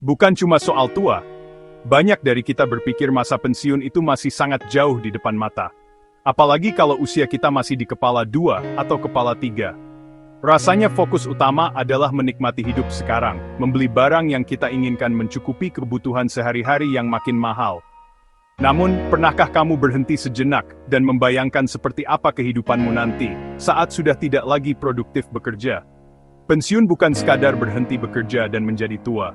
Bukan cuma soal tua, banyak dari kita berpikir masa pensiun itu masih sangat jauh di depan mata. Apalagi kalau usia kita masih di kepala 2 atau kepala 3. Rasanya fokus utama adalah menikmati hidup sekarang, membeli barang yang kita inginkan mencukupi kebutuhan sehari-hari yang makin mahal. Namun, pernahkah kamu berhenti sejenak dan membayangkan seperti apa kehidupanmu nanti saat sudah tidak lagi produktif bekerja? Pensiun bukan sekadar berhenti bekerja dan menjadi tua.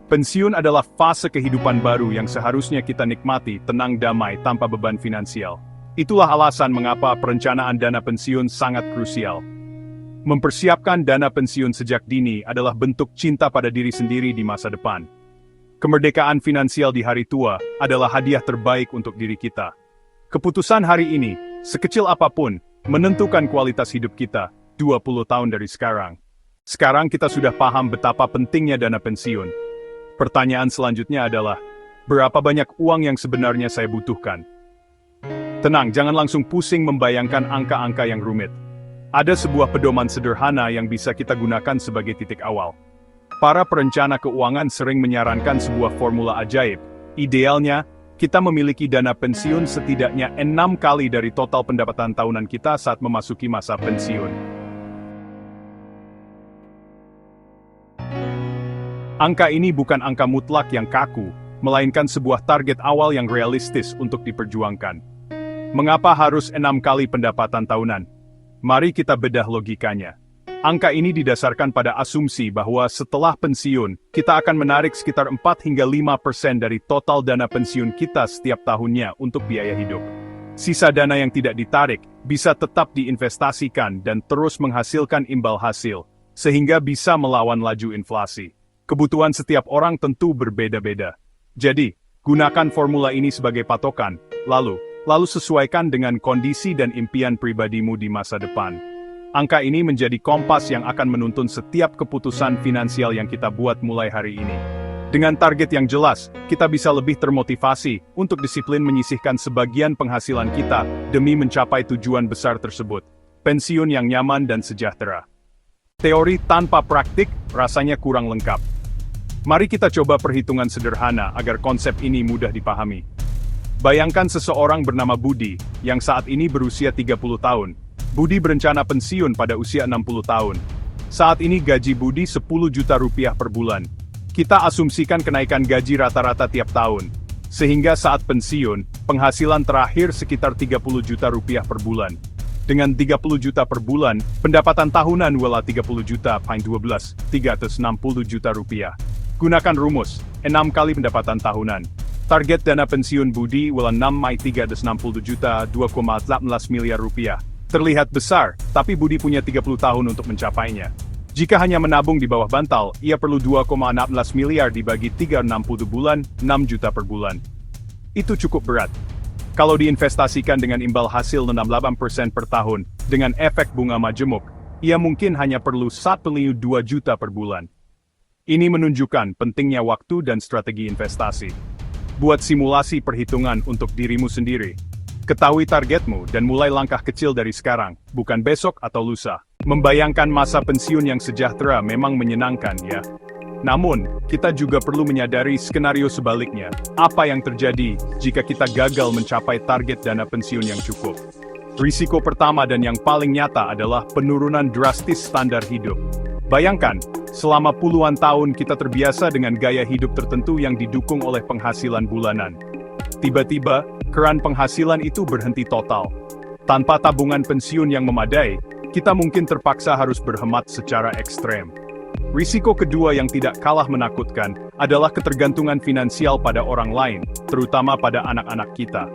Pensiun adalah fase kehidupan baru yang seharusnya kita nikmati tenang damai tanpa beban finansial. Itulah alasan mengapa perencanaan dana pensiun sangat krusial. Mempersiapkan dana pensiun sejak dini adalah bentuk cinta pada diri sendiri di masa depan. Kemerdekaan finansial di hari tua adalah hadiah terbaik untuk diri kita. Keputusan hari ini, sekecil apapun, menentukan kualitas hidup kita 20 tahun dari sekarang. Sekarang kita sudah paham betapa pentingnya dana pensiun. Pertanyaan selanjutnya adalah, berapa banyak uang yang sebenarnya saya butuhkan? Tenang, jangan langsung pusing membayangkan angka-angka yang rumit. Ada sebuah pedoman sederhana yang bisa kita gunakan sebagai titik awal. Para perencana keuangan sering menyarankan sebuah formula ajaib. Idealnya, kita memiliki dana pensiun setidaknya 6 kali dari total pendapatan tahunan kita saat memasuki masa pensiun. Angka ini bukan angka mutlak yang kaku, melainkan sebuah target awal yang realistis untuk diperjuangkan. Mengapa harus 6 kali pendapatan tahunan? Mari kita bedah logikanya. Angka ini didasarkan pada asumsi bahwa setelah pensiun, kita akan menarik sekitar 4 hingga 5% dari total dana pensiun kita setiap tahunnya untuk biaya hidup. Sisa dana yang tidak ditarik, bisa tetap diinvestasikan dan terus menghasilkan imbal hasil, sehingga bisa melawan laju inflasi. Kebutuhan setiap orang tentu berbeda-beda. Jadi, gunakan formula ini sebagai patokan, lalu sesuaikan dengan kondisi dan impian pribadimu di masa depan. Angka ini menjadi kompas yang akan menuntun setiap keputusan finansial yang kita buat mulai hari ini. Dengan target yang jelas, kita bisa lebih termotivasi untuk disiplin menyisihkan sebagian penghasilan kita demi mencapai tujuan besar tersebut, pensiun yang nyaman dan sejahtera. Teori tanpa praktik rasanya kurang lengkap. Mari kita coba perhitungan sederhana agar konsep ini mudah dipahami. Bayangkan seseorang bernama Budi, yang saat ini berusia 30 tahun. Budi berencana pensiun pada usia 60 tahun. Saat ini gaji Budi 10 juta rupiah per bulan. Kita asumsikan kenaikan gaji rata-rata tiap tahun. Sehingga saat pensiun, penghasilan terakhir sekitar 30 juta rupiah per bulan. Dengan 30 juta per bulan, pendapatan tahunan wala 30 juta × 12, 360 juta rupiah. Gunakan rumus, 6 kali pendapatan tahunan. Target dana pensiun Budi wala 6 × 360 juta, 2,18 miliar rupiah. Terlihat besar, tapi Budi punya 30 tahun untuk mencapainya. Jika hanya menabung di bawah bantal, ia perlu 2,16 miliar dibagi 360 bulan, 6 juta per bulan. Itu cukup berat. Kalau diinvestasikan dengan imbal hasil 68% per tahun, dengan efek bunga majemuk, ia mungkin hanya perlu 1,2 juta per bulan. Ini menunjukkan pentingnya waktu dan strategi investasi. Buat simulasi perhitungan untuk dirimu sendiri. Ketahui targetmu dan mulai langkah kecil dari sekarang, bukan besok atau lusa. Membayangkan masa pensiun yang sejahtera memang menyenangkan ya. Namun, kita juga perlu menyadari skenario sebaliknya. Apa yang terjadi jika kita gagal mencapai target dana pensiun yang cukup? Risiko pertama dan yang paling nyata adalah penurunan drastis standar hidup. Bayangkan, selama puluhan tahun kita terbiasa dengan gaya hidup tertentu yang didukung oleh penghasilan bulanan. Tiba-tiba, keran penghasilan itu berhenti total. Tanpa tabungan pensiun yang memadai, kita mungkin terpaksa harus berhemat secara ekstrem. Risiko kedua yang tidak kalah menakutkan adalah ketergantungan finansial pada orang lain, terutama pada anak-anak kita.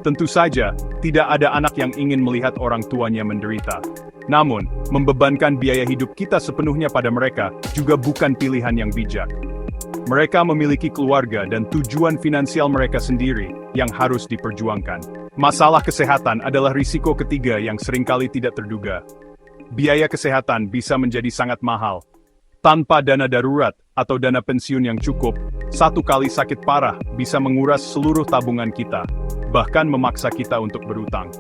Tentu saja, tidak ada anak yang ingin melihat orang tuanya menderita. Namun, membebankan biaya hidup kita sepenuhnya pada mereka juga bukan pilihan yang bijak. Mereka memiliki keluarga dan tujuan finansial mereka sendiri yang harus diperjuangkan. Masalah kesehatan adalah risiko ketiga yang seringkali tidak terduga. Biaya kesehatan bisa menjadi sangat mahal. Tanpa dana darurat atau dana pensiun yang cukup, satu kali sakit parah bisa menguras seluruh tabungan kita, bahkan memaksa kita untuk berutang.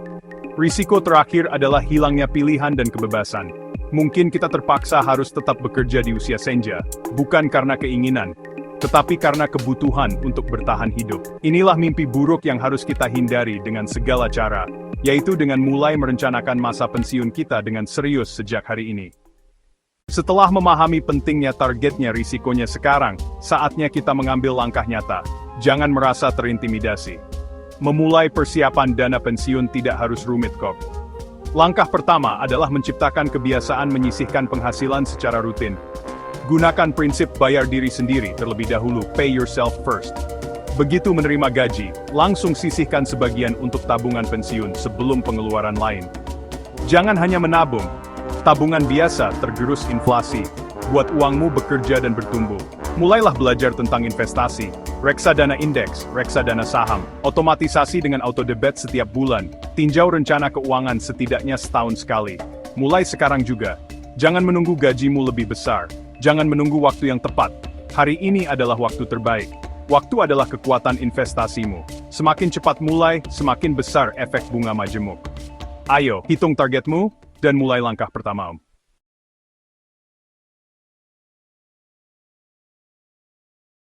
Risiko terakhir adalah hilangnya pilihan dan kebebasan. Mungkin kita terpaksa harus tetap bekerja di usia senja, bukan karena keinginan, tetapi karena kebutuhan untuk bertahan hidup. Inilah mimpi buruk yang harus kita hindari dengan segala cara, yaitu dengan mulai merencanakan masa pensiun kita dengan serius sejak hari ini. Setelah memahami pentingnya targetnya risikonya sekarang, saatnya kita mengambil langkah nyata. Jangan merasa terintimidasi. Memulai persiapan dana pensiun tidak harus rumit kok. Langkah pertama adalah menciptakan kebiasaan menyisihkan penghasilan secara rutin. Gunakan prinsip bayar diri sendiri terlebih dahulu, pay yourself first. Begitu menerima gaji, langsung sisihkan sebagian untuk tabungan pensiun sebelum pengeluaran lain. Jangan hanya menabung. Tabungan biasa tergerus inflasi. Buat uangmu bekerja dan bertumbuh. Mulailah belajar tentang investasi, reksadana indeks, reksadana saham, otomatisasi dengan auto-debit setiap bulan, tinjau rencana keuangan setidaknya setahun sekali. Mulai sekarang juga. Jangan menunggu gajimu lebih besar. Jangan menunggu waktu yang tepat. Hari ini adalah waktu terbaik. Waktu adalah kekuatan investasimu. Semakin cepat mulai, semakin besar efek bunga majemuk. Ayo, hitung targetmu, dan mulai langkah pertama.